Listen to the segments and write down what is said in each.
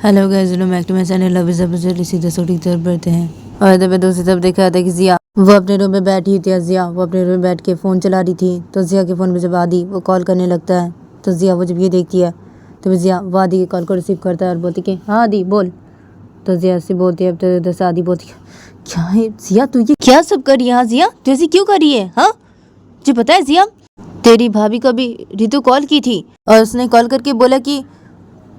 Hello guys, welcome back to my channel. Love is a इसी दसों की तरफ बढ़ते हैं। और जब दूसरी तरफ देखा था कि जिया वो अपने रूम में बैठी थी। जिया वो अपने रूम में बैठ के फ़ोन चला रही थी। तो जिया के फ़ोन पे जब आदि वो कॉल करने लगता है तो जिया वो जब ये देखती है तो जिया वो आदि की कॉल को रिसीव करता है और बोलती कि हाँ आदि बोल। तो जिया से बोलती है। अब तो दस आदि बोलती क्या है जिया तू ये क्या सब कर रही है? हाँ जिया तू ऐसी क्यों कर रही है? हाँ तुझे पता है जिया तेरी भाभी को भी रितु कॉल की थी और उसने कॉल करके बोला कि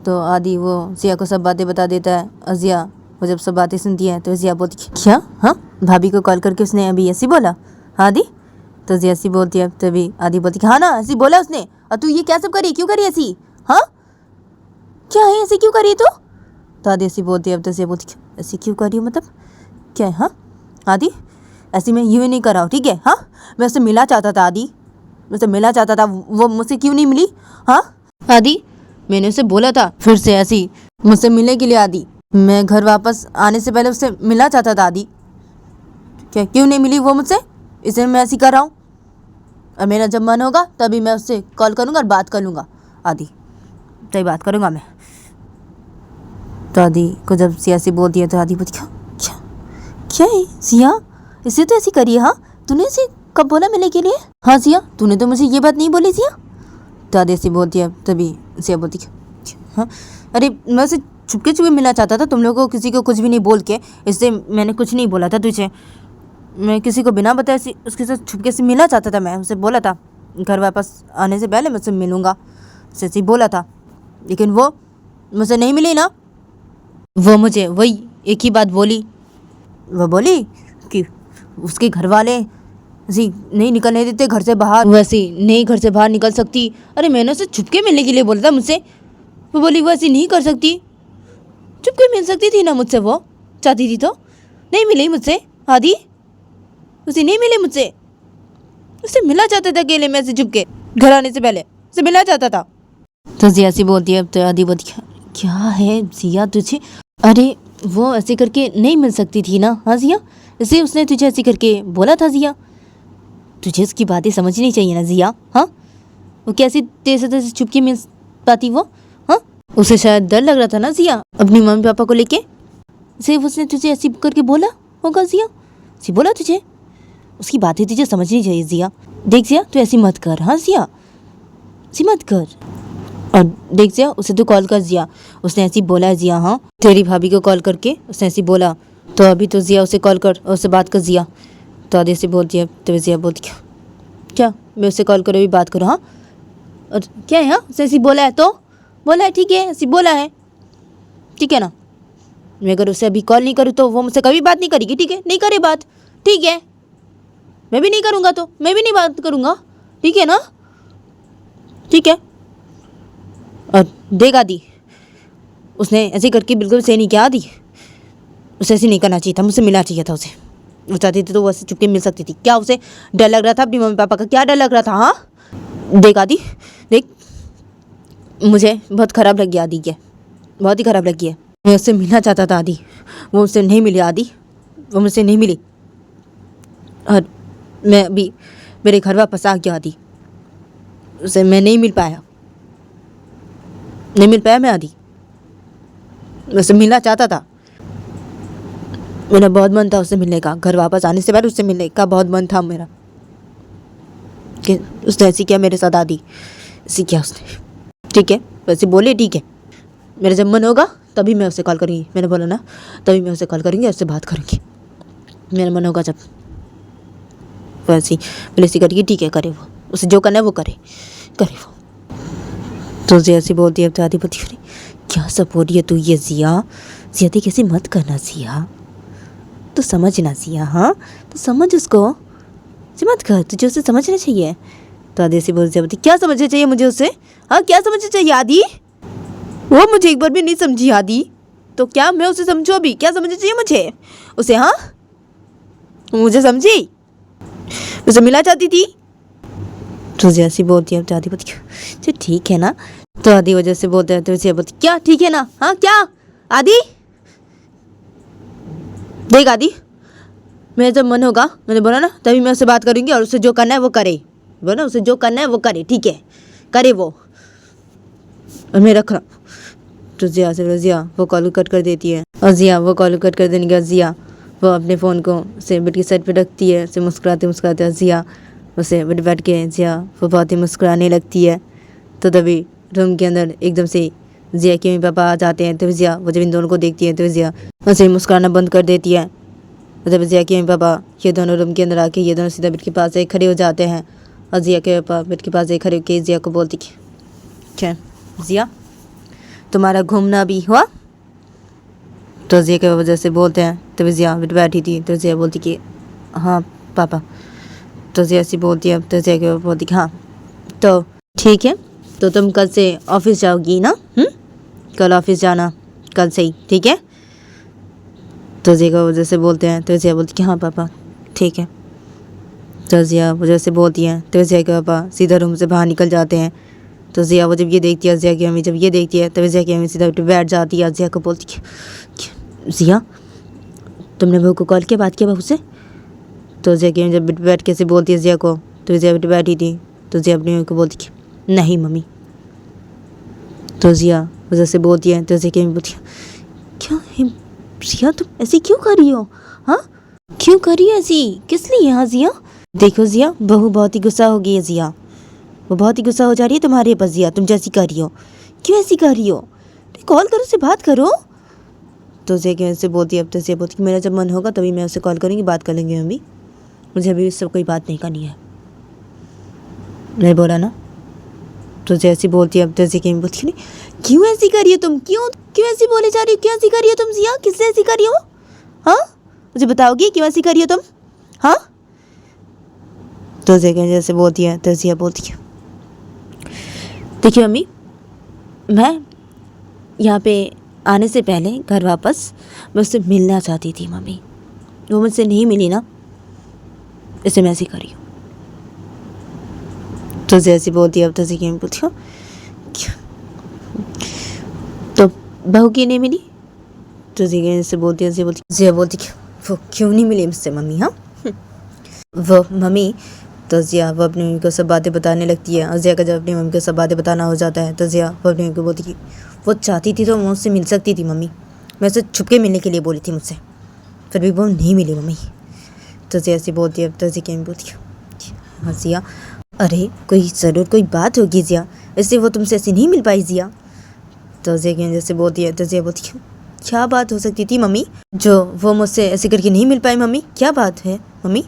तो आदि वो जिया को सब बातें बता देता है। और जिया वो जब सब बातें सुनती है तो जिया बोलती क्या हाँ भाभी को कॉल करके उसने अभी ऐसी बोला हाँ आदि। तो जिया ऐसी बोलती है तभी आदि बोलती हाँ ना ऐसी बोला उसने। और तू ये क्या सब करी क्यों करी ऐसी? हाँ क्या है ऐसी क्यों करी तू? तो आदि ऐसी बोलती है। अब तो जिया बोलती ऐसी क्यों करी मतलब क्या है? हाँ आदि ऐसी मैं यूँ ही नहीं कर रहा हूँ ठीक है। हाँ मैं उससे मिलना चाहता था आदि, मुझसे मिलना चाहता था, वो मुझसे क्यों नहीं मिली? हाँ आदि मैंने उसे बोला था फिर से ऐसी मुझसे मिलने के लिए आदि। मैं घर वापस आने से पहले उससे मिलना चाहता था आदि। क्या क्यों नहीं मिली वो मुझसे? इसलिए मैं ऐसी कर रहा हूँ। और मेरा जब मन होगा तभी मैं उससे कॉल करूँगा और बात कर लूँगा आदि, तभी बात करूँगा मैं। तो आदि को जब सिया से बोलती है तो आदि बोलती क्या क्या क्या है सिया इसे तो ऐसी करिए। हाँ तूने इसे कब बोला मिलने के लिए? हाँ सिया तूने तो मुझे ये बात नहीं बोली सिया। तो आदि ऐसी बोलती है तभी सिया बोलती हाँ अरे मैं उसे छुपके छुपके मिलना चाहता था तुम लोगों को किसी को कुछ भी नहीं बोल के, इससे मैंने कुछ नहीं बोला था तुझे। मैं किसी को बिना बताए उसके साथ छुपके से मिलना चाहता था। मैं उसे बोला था घर वापस आने से पहले मैं उससे मिलूँगा, उसे ऐसे ही बोला था। लेकिन वो मुझसे नहीं मिली ना। वो मुझे वही एक ही बात बोली, वो बोली कि उसके घर वाले जी नहीं निकलने देते घर से बाहर, वैसे नहीं घर से बाहर निकल सकती। अरे मैंने उसे छुपके मिलने के लिए बोला था मुझसे। वो बोली वो ऐसी नहीं कर सकती, चुपके मिल सकती थी ना मुझसे, वो चाहती थी तो। नहीं मिली मुझसे आदि, उसे नहीं मिली मुझसे। उससे मिलना चाहता था अकेले में ऐसे चुपके, घर आने से पहले उसे मिलना चाहता था। तो जिया सी बोलती है। तो आदि बोलती क्या है जिया तुझे? अरे वो ऐसे करके नहीं मिल सकती थी ना। हाँ जिया इसे उसने तुझे ऐसे करके बोला था जिया, तुझे उसकी बातें समझनी चाहिए ना जिया। हाँ वो कैसी तेरे से छुपके मिल पाती वो? हाँ उसे शायद डर लग रहा था ना जिया अपनी मम्मी पापा को लेके, सिर्फ उसने तुझे ऐसी करके बोला होगा जिया। ऐसी बोला तुझे, उसकी बातें तुझे समझनी चाहिए जिया। देख जिया तू ऐसी मत कर। हाँ जिया ऐसी मत कर। और देख जिया उसे तू कॉल कर जिया, उसने ऐसी बोला है जिया। हाँ तेरी भाभी को कॉल करके उसने ऐसी बोला, तो अभी तो जिया उसे कॉल कर और उससे बात कर जिया। तो आदि से बोलती है। तो जिया बोलती क्या मैं उससे कॉल करो अभी बात करो। हाँ और क्या है? हाँ उसने ऐसी बोला है तो बोला है ठीक है, ऐसी बोला है ठीक है ना। मैं अगर उसे अभी कॉल नहीं करूँ तो वो मुझसे कभी बात नहीं करेगी ठीक है, नहीं करे बात ठीक है। मैं भी नहीं करूँगा तो मैं भी नहीं बात करूँगा ठीक है ना, ठीक है। और देगा दी उसने ऐसे करके बिल्कुल सही नहीं किया। दी उसे ऐसे नहीं करना चाहिए था, मुझसे मिलना चाहिए था उसे। वो चाहती थी तो वो ऐसे चुपके मिल सकती थी। क्या उसे डर लग रहा था अपनी मम्मी पापा का? क्या डर लग रहा था? हाँ देख आदि देख मुझे बहुत ख़राब लगी आदि के, बहुत ही ख़राब लगी है। मैं उससे मिलना चाहता था आदि, वो मुझसे नहीं मिली आदि, वो मुझसे नहीं मिली। और मैं अभी मेरे घर वापस आ गया आदि, उसे मैं नहीं मिल पाया, नहीं मिल पाया मैं आदि। मैं उससे मिलना चाहता था, मेरा बहुत मन था उससे मिलने का। घर वापस आने से पहले उससे मिलने का बहुत मन था मेरा। कि उसने ऐसी किया मेरे साथ आदि, ऐसी किया उसने ठीक है। वैसे बोले ठीक है, मेरा जब मन होगा तभी मैं उसे कॉल करूँगी। मैंने बोला ना तभी मैं उसे कॉल करूँगी और उससे बात करूँगी। मेरा मन होगा जब वैसे बोले ऐसी करेगी ठीक है, करे वो, उसे जो करना है वो करे वो। तो जैसी बोलती है। तो आदि बोलती है क्या सब बोल रही है तू ये जिया? ज्यादा कैसे मत करना जिया, तो समझना जिया। हाँ तो समझ उसको, मत कर, तुझे उसे समझना चाहिए। तो आदि से बोलती क्या समझना चाहिए मुझे उससे? हाँ क्या समझना चाहिए आदि? वो मुझे एक बार भी नहीं समझी आदि, तो क्या मैं उसे समझूं अभी? क्या समझना चाहिए मुझे उसे? हाँ मुझे समझी, उसे मिला चाहती थी। तो जैसी बोलती है। तो आदि बोलती अच्छा ठीक है ना। तो आदि वजह से बोलते हैं। तो जैसे बोलती क्या ठीक है ना? हाँ क्या आदि देख आदि मेरा जब मन होगा मैंने बोला ना तभी मैं उससे बात करूँगी और उसे जो करना है वो करे। बोला ना उसे जो करना है वो करे ठीक है, करे वो। और मैं रख रहा तो ज़िया से बोला ज़िया वो कॉल कट कर देती है और ज़िया वो कॉल कट कर देने के बाद ज़िया वो अपने फ़ोन को उसे बेड की साइड पे रखती है। उसे मुस्कुराते मुस्कुराते ज़िया उसे बैठ के ज़िया वो बहुत ही मुस्कुराने लगती है। तो तभी रूम के अंदर एकदम से ज़िया के मम्मी पापा आ जाते हैं। तो ज़िया वो जब इन दोनों को देखती है तो ज़िया उसे मुस्कुराना बंद कर देती है। तो तभी ज़िया के मम्मी पापा ये दोनों रूम के अंदर आके ये दोनों सीधा बेड के पास एक खड़े हो जाते हैं और ज़िया के पापा बेड के पास एक खड़े होकर ज़िया को बोलती कि क्या ज़िया तुम्हारा घूमना भी हुआ। तो ज़िया के वजह से बोलते हैं। तभी ज़िया बैठी थी तो ज़िया बोलती कि हाँ पापा। तो ज़िया ऐसी बोलती है। तो ज़िया के पापा बोलती कि हाँ तो ठीक है तो तुम कल से ऑफिस जाओगी ना। कल ऑफिस जाना कल से ही ठीक है। तो ज़िया की वजह से बोलते हैं। तो ज़िया बोलती कि हाँ पापा ठीक है। तो ज़िया वजह से बोलती हैं। तो ज़िया के पापा सीधा रूम से बाहर निकल जाते हैं। तो ज़िया वो जब ये देखती है ज़िया की मम्मी जब ये देखती है तो ज़िया की मम्मी सीधा बैठ जाती है। ज़िया को बोलती कि ज़िया तुमने बहू को कॉल किया बात किया बहू से। तो ज़िया की मम्मी जब बैठ के से बोलती है ज़िया को तो ज़िया बैठी थी। तो ज़िया अपनी मम्मी को बोलती कि नहीं मम्मी। तो ज़िया वजह से बोलती है। तो ज़िया की मम्मी बोलती है क्या है ज़िया तुम ऐसी क्यों कर रही हो। हाँ क्यों कर रही है ऐसी किस लिए। हाँ ज़िया देखो ज़िया बहू बहुत ही गुस्सा हो गई है। ज़िया वो बहुत ही गुस्सा हो जा रही है तुम्हारे पास। ज़िया तुम जैसी कर रही हो क्यों ऐसी कर रही हो। कॉल करो उससे बात करो। तो ज़िया की से बोलती है। अब तो ज़िया बोलती है मेरा जब मन होगा तभी मैं उससे कॉल करूँगी बात कर लेंगे मम्मी मुझे अभी उससे कोई बात नहीं करनी है। नहीं बोला ना। तो जैसी बोलती है। अब तो ज़िया की बोलती है क्यों ऐसी कर रही हो तुम क्यों क्यों ऐसी बोले जा रही हो क्यों ऐसी कर रही हो तुम ज़िया किससे ऐसी कर रही हो। हाँ मुझे बताओगी क्यों ऐसी कर रही हो तुम। हाँ तो ज़िया की जैसे बोलती है। तो ज़िया बोलती है देखिए मम्मी मैं यहाँ पे आने से पहले घर वापस मैं उससे मिलना चाहती थी मम्मी वो मुझसे नहीं मिली ना इसे मैं ऐसी करी हूँ। तो जैसी बोलती है। अब तो ज़िया बोलती हूँ तो बहू की नहीं मिली। तो ज़िया से बोलती है। ज़िया बोलती वो क्यों नहीं मिली मुझसे मम्मी। हाँ वो मम्मी। तो ज़िया वो अपनी मम्मी को सब बातें बताने लगती है और ज़िया का जब अपनी मम्मी को सब बातें बताना हो जाता है तो ज़िया वो अपनी मम्मी को बोलती कि वो चाहती थी तो मैं उससे मिल सकती थी मम्मी मैं उससे छुपके मिलने के लिए बोली थी मुझसे फिर भी वो नहीं मिली मम्मी। तो ज़िया ऐसी बोलती है। तो ज़िया बोलती है हाँ ज़िया अरे कोई ज़रूर कोई बात होगी ज़िया इससे वो तुमसे ऐसी नहीं मिल पाई ज़िया। तो ज़िया जैसे बोलती है। तो ज़िया बोलती है क्या बात हो सकती थी मम्मी जो वो मुझसे ऐसे करके नहीं मिल पाई मम्मी क्या बात है मम्मी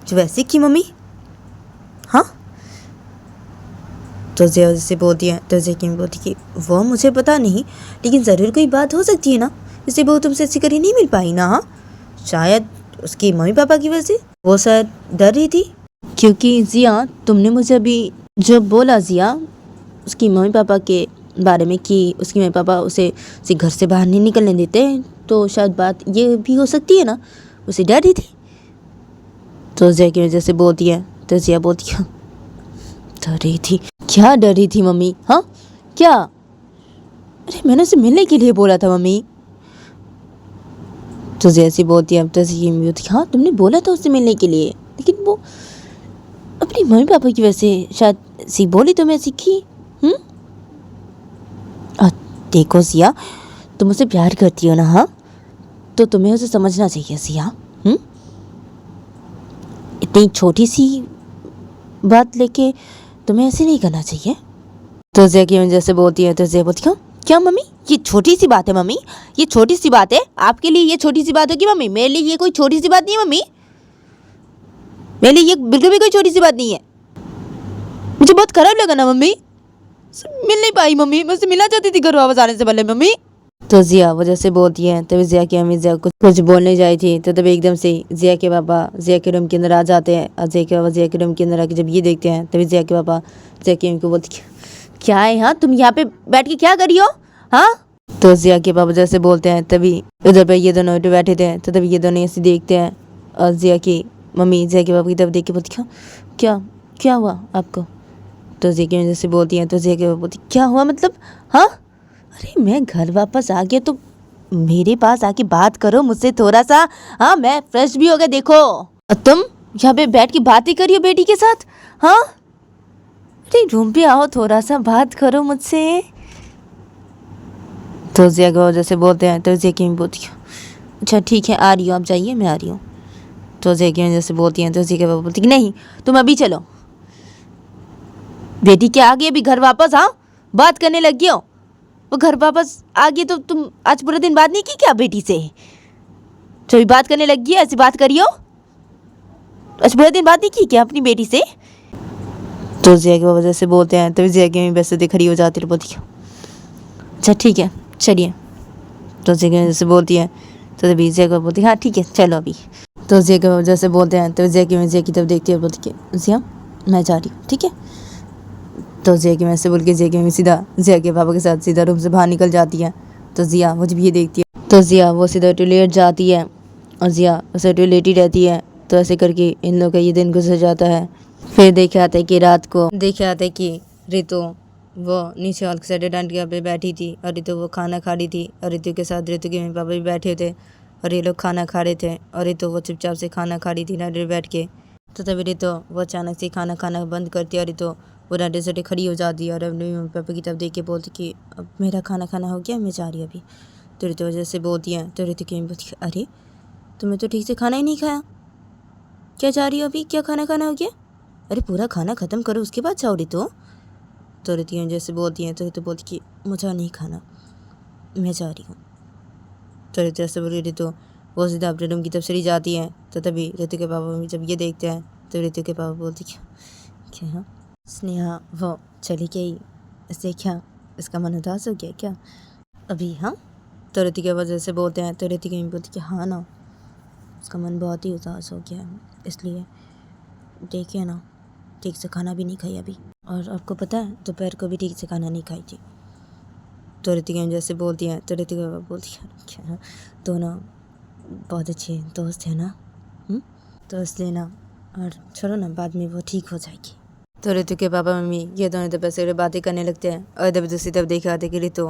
जो वैसे की मम्मी। हाँ तो ज़िया जैसे बोलती है। तो ज़िया बोलती कि वो मुझे पता नहीं लेकिन ज़रूर कोई बात हो सकती है ना इससे वो तुमसे ऐसी करके नहीं मिल पाई ना। हाँ शायद उसकी मम्मी पापा की वजह से वो शायद डर रही थी क्योंकि ज़िया तुमने मुझे अभी जो बोला ज़िया उसकी मम्मी पापा के बारे में कि उसकी मम्मी पापा उसे घर से बाहर नहीं निकलने देते तो शायद बात ये भी हो सकती है ना उसे डर रही थी। तो ज़िया की वजह से बोलती है। तो ज़िया बोलती है डर रही थी क्या डर रही थी मम्मी। हाँ क्या अरे मैंने उसे मिलने के लिए बोला था मम्मी। तो जैसी बोलती है। अब तो ज़िया बोलती है हाँ तुमने बोला था उससे मिलने के लिए लेकिन वो अपनी मम्मी पापा की वजह से शायद सी बोली तो मैं सीखी। देखो ज़िया तुम उसे प्यार करती हो ना। हाँ तो तुम्हें उसे समझना चाहिए ज़िया। इतनी छोटी सी बात लेके तुम्हें ऐसे नहीं करना चाहिए। तो ज़िया की वजह से बोलती है। तो ज़िया बोलती है क्या मम्मी ये छोटी सी बात है मम्मी ये छोटी सी बात है आपके लिए ये छोटी सी बात होगी मम्मी मेरे लिए ये कोई छोटी सी बात नहीं है मम्मी मेरे लिए ये बिल्कुल भी कोई छोटी सी बात नहीं है। मुझे बहुत खराब लगा ना मम्मी मिल नहीं पाई मम्मी मैं उससे मिलना चाहती थी घर वापस आने से पहले मम्मी। तो ज़िया वजह से बोलती है। तभी ज़िया की अम्मी ज़िया कुछ बोलने जाई थी तो तभी एकदम से ज़िया के पापा ज़िया के रूम के अंदर आ जाते हैं और ज़िया के पापा ज़िया के रूम के अंदर आके जब ये देखते हैं तभी ज़िया के पापा ज़िया की अम्मी को बोलती क्या है हाँ तुम यहाँ पे बैठ के क्या करी हो। हाँ तो ज़िया के पापा जैसे बोलते हैं तभी उधर पे ये दोनों बैठे थे तो तभी ये दोनों ऐसे देखते हैं और ज़िया की मम्मी ज़िया के पापा की तरफ देख के बोलती क्या क्या हुआ आपको। तो ज़िया की वजह से बोलती हैं। तो ज़िया के पापा बोलती क्या हुआ मतलब। हाँ अरे मैं घर वापस आ गया तो मेरे पास आके बात करो मुझसे थोड़ा सा। हाँ मैं फ्रेश भी हो गया देखो और तुम यहाँ पे बैठ के बातें करियो बेटी के साथ। हाँ अरे रूम पे आओ थोड़ा सा बात करो मुझसे। तो जिया की वजह से बोलते हैं तो जिया की मम्मी बोलती है अच्छा ठीक है आ रही हो आप जाइए मैं आ रही हूँ। तो जिया की वजह से बोलती हैं तो जिया के पापा बोलती कि नहीं तुम अभी चलो। बेटी क्या आ गई अभी घर वापस? हाँ बात करने लगी हो वो घर वापस आ गई तो तुम आज पूरे दिन बात नहीं की क्या बेटी से? जो भी बात करने लगी है ऐसी बात करियो। आज पूरे दिन बात नहीं की क्या अपनी बेटी से? तो जिया की वजह से बोलते हैं तो जिया की मम्मी वैसे खड़ी हो जाती है बोलती है अच्छा ठीक है चलिए। तो जिया की वजह से बोलती है तो तभी जिया को बोलती है हाँ ठीक है चलो अभी। तो जिया की वजह से बोलते हैं तो जिया की तरफ देखती है बोलती है जिया मैं जा रही हूँ ठीक है। तो जिया की वजह से बोल के जिया की मम्मी सीधा जिया के पापा के साथ सीधा रूम से बाहर निकल जाती है। तो जिया वो जब ये देखती है तो जिया वो सीधा टॉयलेट जाती है और जिया उसे टॉयलेट ही रहती है। तो ऐसे करके इन लोगों का ये दिन गुजर जाता है। फिर देखे आते कि रात को देखे आते कि रितु वो नीचे हॉल के साइड डांडिया पे बैठी थी और रितु वो खाना खा रही थी और रितु के साथ रितु के मम्मी पापा भी बैठे थे और ये लोग खाना खा रहे थे और रितु वो चुपचाप से खाना खा रही थी डांडे पे बैठ के। तो तभी रितु वो अचानक से खाना खाना बंद करती है और रितु वो डांडे से खड़ी हो जाती है और अपने मम्मी पापा की तरफ देख के बोलती कि अब मेरा खाना खाना हो गया मैं जा रही अभी। तो रितु वजह से बोलती हैं तो रितु की मम्मी बोलती है अरे तुम्हें तो ठीक से खाना ही नहीं खाया क्या जा रही हो अभी क्या खाना खाना हो गया? अरे पूरा खाना ख़त्म करो उसके बाद जाओ रितु। तो रितु जैसे बोलती हैं तो रितु बोलती कि मुझे नहीं खाना मैं जा रही हूँ। तो रितु ऐसे बोली रितु वो सीधा अपने रूम की तरफ चली जाती है। तो तभी रितु के पापा मम्मी जब ये देखते हैं तो रितु के पापा बोलते क्या हाँ स्नेहा वो चली गई इससे क्या इसका मन उदास हो गया क्या अभी? हाँ तो रितु की वजह से बोलते हैं तो रितु की मम्मी बोलती कि हाँ ना उसका मन बहुत ही उदास हो गया है इसलिए देखिए ना ठीक से खाना भी नहीं खाई अभी और आपको पता है दोपहर को भी ठीक से खाना नहीं खाई थी। तो रितिका जैसे बोलती हैं तो रितिका बोलती है क्या दोनों बहुत अच्छे दोस्त हैं ना तो इसलिए ना और छोड़ो ना बाद में वो ठीक हो जाएगी। तो रितु के पापा मम्मी ये दोनों दोपहर से बातें करने लगते हैं और जब दूसरी तरफ देखा आते कि रितु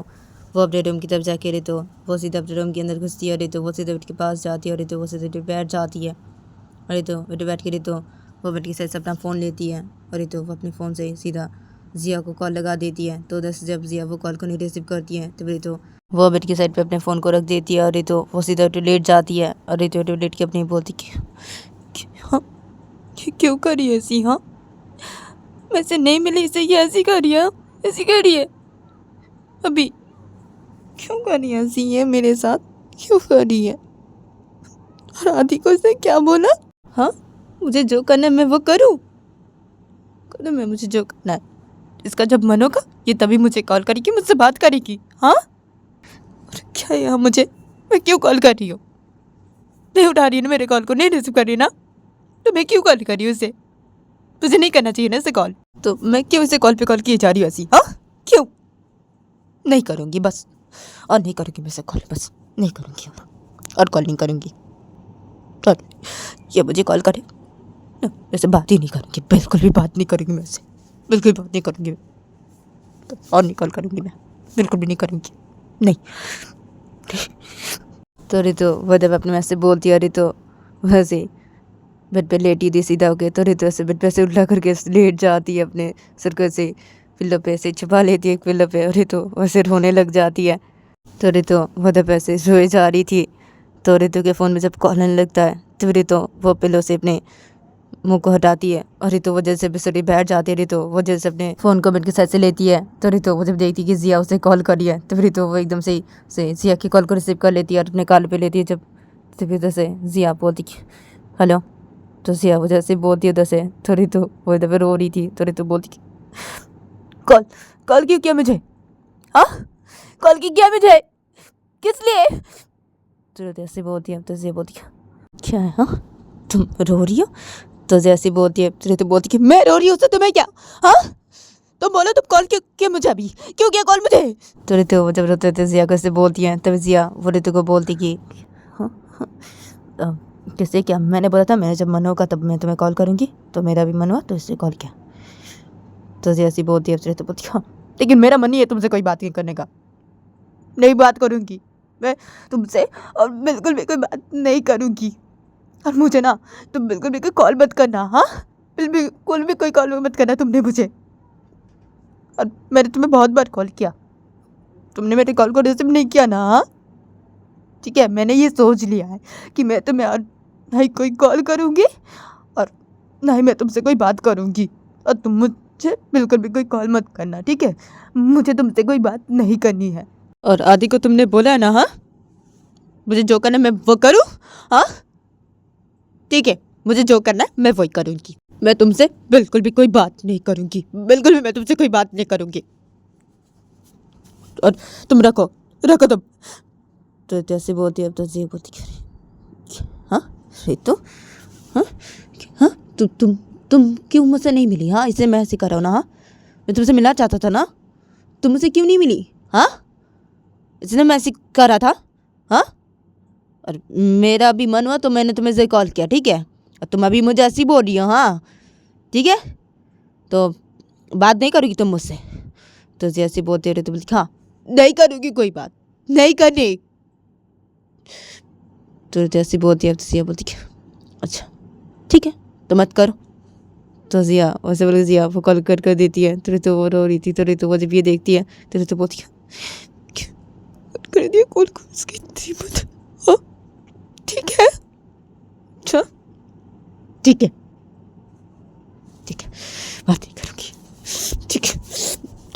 वो अपने रूम की तरफ जाके रितु वो सीधा अपने रूम के अंदर घुसती है। रितु वो सीधे बेड के पास जाती है और रितु वो सीधे बैठ जाती है और रितु बैठ के रितु वो बेड की साइड से अपना फ़ोन लेती है और रितु वो अपने फ़ोन से सीधा जिया को कॉल लगा देती है। तो उधर से जब जिया वो कॉल को नहीं रिसीव करती है तो रितु वो बेड की साइड पे अपने फ़ोन को रख देती है और रितु वो सीधा टॉयलेट जाती है और रितु टॉयलेट के अपनी बोलती हाँ क्यों करी ऐसी? हाँ वैसे नहीं मिली इसे ये ऐसी करी है ऐसी करी है अभी क्यों करी ऐसी ये मेरे साथ क्यों करी है? और आदि को इसने क्या बोला? हाँ मुझे जो करना है मैं वो करूँ मैं मुझे जो करना है इसका जब मन होगा ये तभी मुझे कॉल करेगी मुझसे बात करेगी। हाँ और क्या यहाँ मुझे मैं क्यों कॉल कर रही हूँ? नहीं उठा रही है ना मेरे कॉल को नहीं रिसीव कर रही ना तो मैं क्यों कॉल कर रही हूँ उसे? तुझे नहीं करना चाहिए ना इसे कॉल तो मैं क्यों इसे कॉल पे कॉल किए जा रही हूँ ऐसी? हाँ क्यों नहीं करूँगी बस और नहीं करूँगी मैं इसे कॉल बस नहीं करूँगी और कॉल नहीं करूँगी और ये मुझे कॉल करे वैसे बात ही नहीं करूँगी बिल्कुल भी बात नहीं करूँगी मैं उससे बिल्कुल बात नहीं करूँगी मैं और नहीं कॉल करूँगी मैं बिल्कुल भी नहीं करूँगी नहीं। तो रितु वो जब अपने मैसेज बोलती है रितु वैसे बेड पे लेटी थी सीधा होके तो रितु ऐसे बेड पे से उल्टा करके लेट जाती है अपने सिर को ऐसे पिल्लो पे से छुपा लेती है एक पिल्लो पे और रितु वैसे रोने लग जाती है। तो रितु वो जब ऐसे सोए जा रही थी तो रितु के फ़ोन में जब कॉल आने लगता है तो रितु वो पिल्लो से अपने मुंह को हटाती है और रितु वो जैसे बिस्तरी बैठ जाती है। रितु वो जैसे अपने फ़ोन को बेड के साइड से लेती है तो रितु वो जब देखती है कि जिया उसे कॉल करी है तो रितु वो एकदम से जिया की कॉल को रिसीव कर लेती है और अपने कॉल पे लेती है। जब तभी उधर से जिया बोलती हेलो तो जिया वो जैसे बोलती है उधर से तो रितु वो इधर रो रही थी तो रितु बोलती कॉल कॉल क्यों किया मुझे? हाँ कॉल क्यों किया मुझे किस लिए? तो रितु ऐसे बोलती है तो जिया बोलती क्या है? हाँ तुम रो रही हो? तो जैसी बोलती है रितु बोलती कि मैं रो रही हूँ उससे तुम्हें क्या? हाँ तुम बोलो तुम कॉल क्यों किया मुझे अभी क्यों किया कॉल मुझे? तो रितु जब रोते थे जिया को से बोलती है तब जिया वो रितु को बोलती कि हाँ किससे क्या? मैंने बोला था मेरा जब मन होगा तब मैं तुम्हें कॉल करूँगी तो मेरा भी मन हुआ तो इससे कॉल किया। तो जैसी बोलती है रितु बोलती हाँ लेकिन मेरा मन नहीं है तुमसे कोई बात नहीं करने का नहीं बात करूँगी मैं तुमसे और बिल्कुल भी कोई बात नहीं करूँगी और मुझे ना तुम बिल्कुल भी कोई कॉल मत करना। हाँ बिल्कुल भी कोई कॉल मत करना तुमने मुझे और मैंने तुम्हें बहुत बार कॉल किया तुमने मेरे कॉल को रिसीव नहीं किया ना, हाँ? ठीक है, मैंने ये सोच लिया है कि मैं तुम्हें और ना ही कोई कॉल करूँगी और ना ही मैं तुमसे कोई बात करूँगी, और तुम मुझे बिल्कुल भी कोई कॉल मत करना, ठीक है? मुझे तुमसे कोई बात नहीं करनी है। और आदि को तुमने बोला है ना, हाँ? मुझे जो करना है मैं वो करूँ, हाँ? ठीक है, मुझे जो करना है मैं वही करूँगी। मैं तुमसे बिल्कुल भी कोई बात नहीं करूँगी, बिल्कुल भी मैं तुमसे कोई बात नहीं करूँगी। और तुम रखो तुम। तो जैसे बोलती है अब तो जी बोलती है, हाँ रितु, हाँ हाँ तुम क्यों मुझसे नहीं मिली? हाँ इसे मैं ऐसे कर रहा हूँ ना, हाँ मैं तुमसे मिलना चाहता था ना, तुम मुझसे क्यों नहीं मिली? हाँ इसलिए मैं ऐसे कर रहा था, हाँ? और मेरा अभी मन हुआ तो मैंने तुम्हें से कॉल किया, ठीक है? और तुम अभी मुझे ऐसी बोल रही हो, हाँ ठीक है, तो बात नहीं करोगी तुम मुझसे? तो जैसे बोलते रहे तो बोलती हाँ नहीं करूँगी कोई बात, नहीं करनी। तो जैसे बोलती है तो जिया बोलती अच्छा ठीक है तो मत करो। तो जिया वैसे बोले जिया वो कॉल कर देती है, तो रितु वो रो रही थी, तो रितु वो जब ये देखती है तो रितु बोलती है कर दिया कॉल को उसकी हिम्मत, हाँ ठीक है, अच्छा ठीक है बात नहीं करूँगी, ठीक है।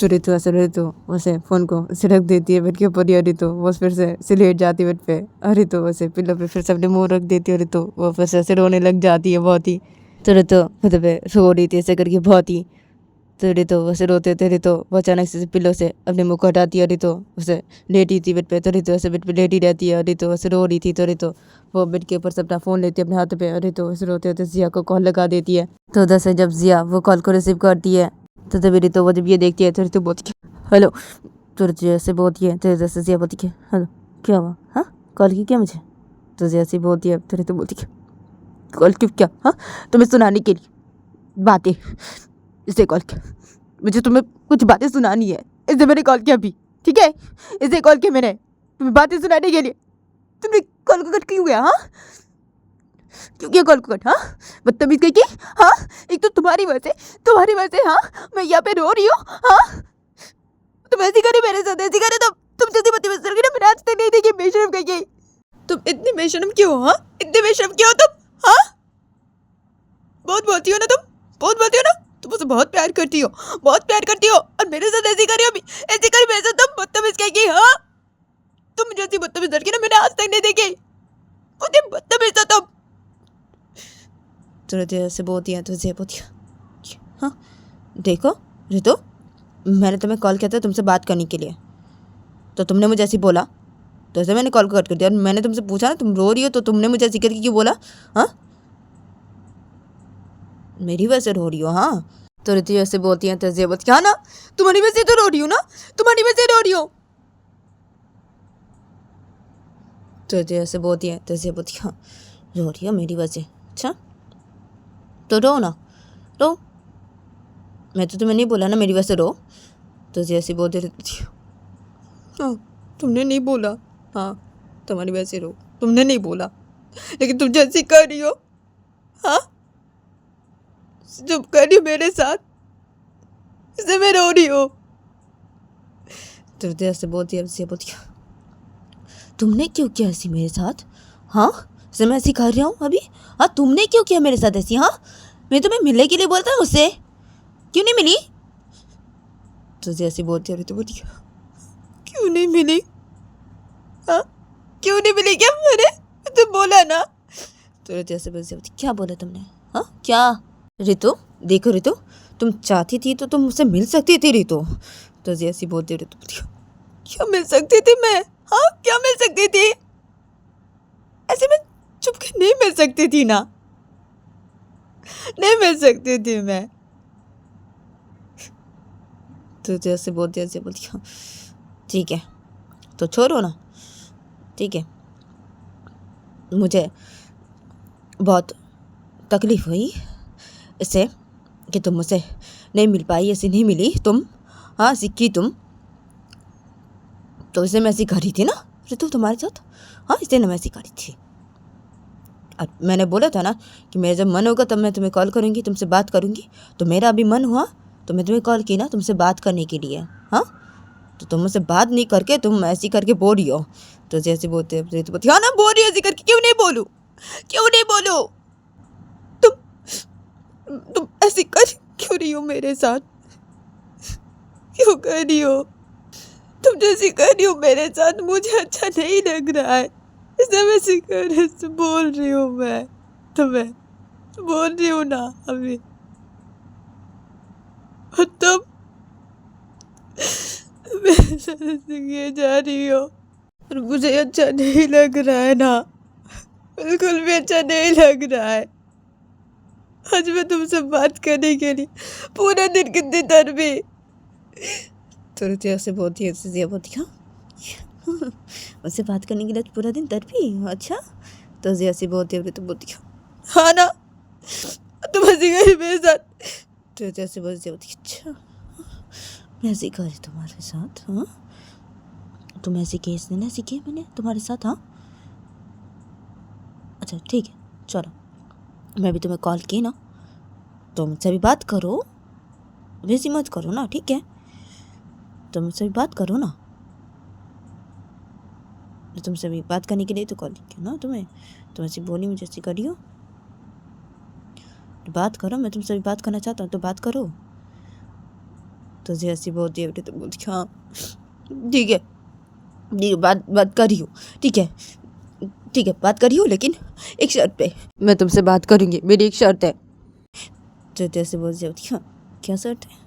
तो रितु ऐसे वैसे फ़ोन को ऐसे रख देती है बेड के ऊपर, या रितु वो फिर से लेट जाती है बेड पे, और रितु वैसे पिल्लो पे फिर से अपने मुँह रख देती है, रितु वो फिर से ऐसे रोने लग जाती है बहुत ही। तो रितु खुद पे रो रही थी ऐसे करके बहुत ही। तो रितु वैसे रोते थे, रितु वो अचानक से पिल्लो से अपने मुँह को हटाती है, रितु उसे लेटी थी बेड पे, तो रितु ऐसे बेड पे लेटी रहती है, और रितु वैसे रो रही थी, तो रितु वो बेड के ऊपर से अपना फ़ोन लेती है अपने हाथ पे, और रितु वैसे रोते होते जिया को कॉल लगा देती है। तो उधर से जब जिया वो कॉल को रिसीव करती है तो तभी रितु वो जब ये देखती है तो रितु बोलती है हेलो। तो रितु जैसे बोलती है तो जैसे जिया बोलती है हेलो क्या हुआ, हाँ कॉल की क्या मुझे? तो जैसे बोलती है तो रितु बोलती है कॉल क्यों क्या, हाँ तुम्हें सुनाने के लिए बातें, इसे कॉल किया, मुझे तुम्हें कुछ बातें सुनानी है, इसलिए मैंने कॉल किया अभी, ठीक है? इसलिए कॉल किया मैंने तुम्हें बातें सुनाने के लिए। तुमने कॉल को कट क्यों गया, हाँ क्यों किया कॉल को कट, हाँ बदतमीज कहीं की, हाँ एक तो तुम्हारी वजह से हाँ मैं यहाँ पे रो रही हूँ, हाँ तुम ऐसी करे मेरे साथ, ऐसी करे तुम जैसी बदतमीज करके ना मैंने आज तक नहीं देखी बेशरम कहीं। तुम इतनी बेशरम क्यों हो, हाँ इतनी बेशरम क्यों हो तुम, हाँ बहुत बोलती हो ना तुम, बहुत बोलती हो ना, तुम मुझसे बहुत प्यार करती हो, और मेरे साथ ऐसी करी अभी, ऐसी करी मेरे साथ, तुम बदतमीज कहेगी, हाँ तुम जैसी बदतमीज लड़की ना मैंने आज तक नहीं देखी, बहुत बदतमीज हो तुम। तो जैसे बोलती है तो जैसे बोलती है हाँ देखो रितु मैंने तुम्हें कॉल किया था तुमसे बात करने के लिए, तो तुमने मुझे ऐसे बोला, तो ऐसे मैंने कॉल को कट कर दिया, और मैंने तुमसे पूछा ना तुम रो रही हो, तो तुमने मुझे ऐसे करके क्यों बोला, हाँ मेरी वजह से रो रही हो, हाँ? तो रितु ऐसे बोलती है तो जैसे बोलती हाँ ना तुम्हारी वजह से तो रो रही हूँ ना, तुम्हारी वजह से रो रही हूँ। तो जैसे बोलती है तो जैसे बोलती हाँ रो रही हो मेरी वजह से, अच्छा तो रो ना रो, मैं तो तुम्हें नहीं बोला ना मेरी वजह से रो। तो जैसे बोलते रहती हाँ तुमने नहीं बोला, हाँ तुम्हारी वजह से रो, तुमने नहीं बोला, लेकिन तुम जैसी कर रही हो, हाँ जो कर रही हो मेरे साथ, इससे मैं रो रही हूँ। तो जैसे बोलती है तुमने क्यों किया ऐसी मेरे साथ, हाँ जैसे मैं ऐसी कर रही हूँ अभी, हाँ तुमने क्यों किया मेरे साथ ऐसी, हाँ मैं तुम्हें मिलने के लिए बोलता हूँ उससे, क्यों नहीं मिली? तो जैसे बोलती है तो बोलती क्यों नहीं मिली, हाँ क्यों नहीं मिली क्या मैंने, तुम बोला ना। तो जैसे बोलती क्या बोला तुमने, हाँ क्या? रितु देखो रितु तुम चाहती थी तो तुम मुझसे मिल सकती थी रितु। तो जैसी बोलती रितु क्या मिल सकती थी मैं, हाँ क्या मिल सकती थी, ऐसे में चुप के नहीं मिल सकती थी ना, नहीं मिल सकती थी मैं। तो जैसे बोलती ठीक है तो छोड़ो ना, ठीक है मुझे बहुत तकलीफ़ हुई इससे कि तुम मुझसे नहीं मिल पाई, ऐसी नहीं मिली तुम, हाँ सीखी तुम, तो इसे मैं ऐसी करी थी ना रितु तुम्हारे साथ, हाँ इसे ना मैं ऐसी करी थी। और मैंने बोला था ना कि मेरा जब मन होगा तब मैं तुम्हें कॉल करूँगी, तुमसे बात करूँगी, तो मेरा अभी मन हुआ तो मैं तुम्हें कॉल की ना तुमसे बात करने के लिए, हाँ तो तुम मुझसे बात नहीं करके तुम ऐसी करके बोल रही हो। तो जैसे बोलते हाँ ना, बोल रही हो ऐसी करके, क्यों नहीं बोलूं, क्यों नहीं बोलूं? तुम ऐसी कर क्यों रही हो मेरे साथ, क्यों कर रही हो? तुम जैसी कर रही हो मेरे साथ मुझे अच्छा नहीं लग रहा है, इसलिए मैं ऐसी कर बोल रही हूँ। मैं तुम्हें बोल रही हूँ ना अभी, और तुम मेरे साथ ऐसे किए जा रही हो और मुझे अच्छा नहीं लग रहा है ना, बिल्कुल भी अच्छा नहीं लग रहा है। आज मैं तुमसे बात करने के लिए पूरा दिन कितनी तड़पी। तो रुचिया से बहुत ही जिया बहुत हाँ उससे बात करने के लिए पूरा दिन तड़पी। अच्छा, तो जिया से बहुत ही तो बोलती हाँ ना, तुम हंसी गई मेरे साथ। तो जैसे बोलती अच्छा मैं ऐसी करी तुम्हारे साथ, हाँ तुम ऐसी केस ने ऐसी किया मैंने तुम्हारे साथ, हाँ अच्छा ठीक है चलो, मैं भी तुम्हें कॉल की ना, तो मुझसे भी बात करो, वैसी मत करो ना, ठीक है? तो मुझसे भी बात करो ना, तुमसे भी बात करने के लिए तो कॉल किया ना तुम्हें, तुम ऐसी बोली मुझे ऐसी करी हो, तो बात करो, मैं तुमसे भी बात करना चाहता हूँ तो बात करो। तो जैसी बोलती है तो बोलती हाँ ठीक है बात कर रही हूँ, ठीक है बात करी हो, लेकिन एक शर्त पे मैं तुमसे बात करूँगी, मेरी एक शर्त है। तो जैसे बोलती हाँ क्या शर्त है?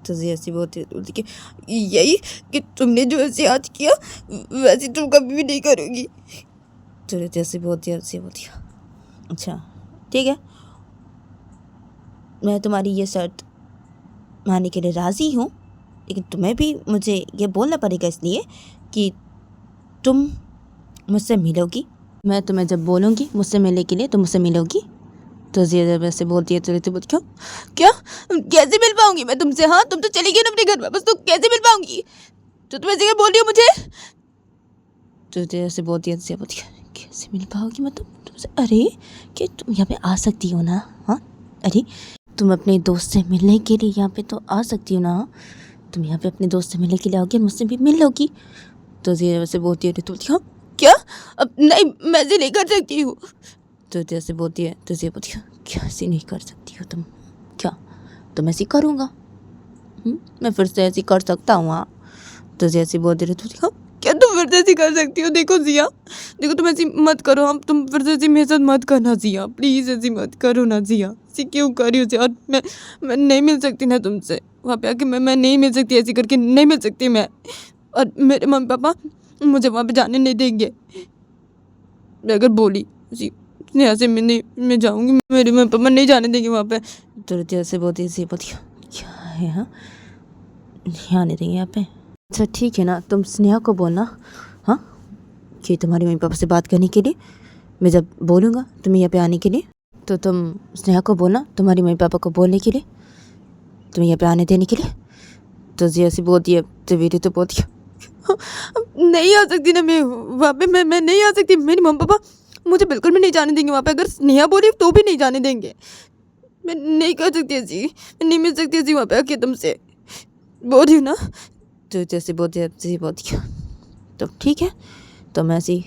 तो जैसी बोलती कि यही कि तुमने जो ऐसे आज किया वैसे तुम कभी भी नहीं करोगी। तो जैसे बोलती अच्छा ठीक है, मैं तुम्हारी ये शर्त मानने के लिए राज़ी हूँ, लेकिन तुम्हें भी मुझे ये बोलना पड़ेगा इसलिए कि तुम मुझसे मिलोगी, मैं तुम्हें जब बोलूँगी मुझसे मिलने के लिए तुम मुझसे मिलोगी। तो जिया वैसे बोलती है तो बोलती क्या कैसे मिल पाऊंगी मैं तुमसे, हाँ तुम तो चली गई ना अपने घर वापस, तो कैसे मिल पाऊंगी? तो तुम ऐसे क्या बोल रही हो मुझे? तो जैसे बोलती है कैसे मिल पाओगी मतलब तुमसे? अरे क्या तुम यहाँ पे आ सकती हो ना, हाँ अरे तुम अपने दोस्त से मिलने के लिए यहाँ पे तो आ सकती हो ना, तुम यहाँ पे अपने दोस्त से मिलने के लिए आओगी और मुझसे भी मिल लोगी। तो जिया वैसे बोलती है तो हाँ क्या अब नहीं मैं ऐसे नहीं कर सकती हूँ। तो जैसे बोलती है तो जिया बोलती है क्या ऐसी नहीं कर सकती हो तुम, क्या तो मैं ऐसी करूँगा, मैं फिर से ऐसी कर सकता हूँ, हाँ। तो जैसी बोलती रहती हाँ क्या तुम फिर से ऐसी कर सकती हो? देखो जिया, देखो तुम ऐसी मत करो, हम तुम फिर से ऐसी मेरे साथ मत करना जिया, प्लीज़ ऐसी मत करो ना जिया, ऐसी क्यों कर रही हो जिया? और मैं नहीं मिल सकती ना तुमसे वहाँ पे आके, मैं नहीं मिल सकती, ऐसी करके नहीं मिल सकती मैं, और मेरे मम्मी पापा मुझे वहाँ पे जाने नहीं देंगे। मैं अगर बोली ऐसी यहाँ से मैं जाऊँगी, मेरे मम्मी पापा नहीं जाने देंगे वहाँ पे। तो जैसे बोलती क्या है, हाँ यहाँ नहीं देंगे यहाँ पे, अच्छा ठीक है ना, तुम स्नेहा को बोलना हाँ कि तुम्हारे मम्मी पापा से बात करने के लिए मैं जब बोलूँगा तुम्हें यहाँ पे आने के लिए, तो तुम स्नेहा को बोलना तुम्हारी मम्मी पापा को बोलने के लिए तुम्हें यहाँ पे आने देने के लिए। तो जैसे बोलती है तो मेरी तो बोलती है नहीं आ सकती ना मैं वहाँ पे, मैं नहीं आ सकती, मेरे मम्मी पापा मुझे बिल्कुल भी नहीं जाने देंगे वहाँ पे, अगर स्नेहा बोली तो भी नहीं जाने देंगे, मैं नहीं कर सकती ऐसी, मैं नहीं मिल सकती ऐसी वहाँ पे आके तुमसे, बोल रही हूँ ना। तो जैसे बोलती है तो ठीक है, तो मैं ऐसी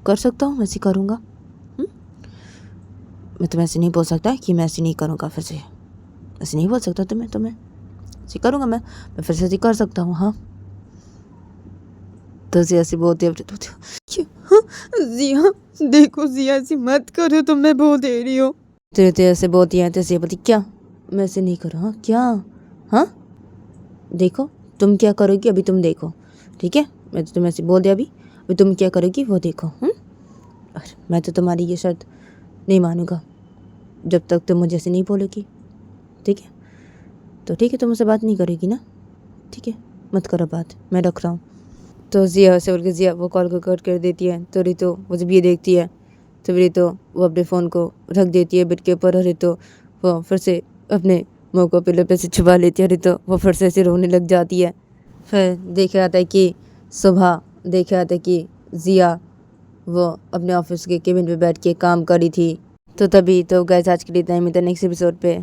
कर सकता हूँ, मैं ऐसी करूँगा, मैं तुम्हें ऐसे नहीं बोल सकता कि मैं ऐसी नहीं करूँगा, फिर से ऐसे नहीं बोल सकता तुम्हें ऐसी करूँगा, मैं फिर से ऐसी कर सकता हूँ, हाँ। तो ऐसी बोलती है जिया देखो जिया ऐसी मत करो, तो मैं बोल दे रही हूँ। तो ऐसे बोलती है तो बोलती क्या मैं ऐसे नहीं करूँ, हाँ क्या, हाँ देखो तुम क्या करोगी अभी तुम देखो, ठीक है मैं तो तुम्हें ऐसे बोल दिया, अभी तुम क्या करोगी वो देखो। और मैं तो तुम्हारी ये शर्त नहीं मानूंगा जब तक तुम मुझे ऐसे नहीं बोलोगी, ठीक है? तो ठीक है तुम मुझसे बात नहीं करेगी ना, ठीक है मत करो बात, मैं रख रहा हूँ। तो जिया से बोल के जिया वो कॉल को कट कर देती है। तो रितो वो जब ये देखती है तो रितो वो अपने फ़ोन को रख देती है बेड के ऊपर, और रितो वो फिर से अपने मुँह को पिल्लो पे से छुपा लेती है। रितो वो फिर से ऐसे रोने लग जाती है। फिर देखा जाता है कि सुबह देखा जाता है कि जिया वो अपने ऑफिस के केबिन पे बैठ के काम कर रही थी। तो तभी तो गैस आज के लिए इतना ही, मिलता है नेक्स्ट एपिसोड पे।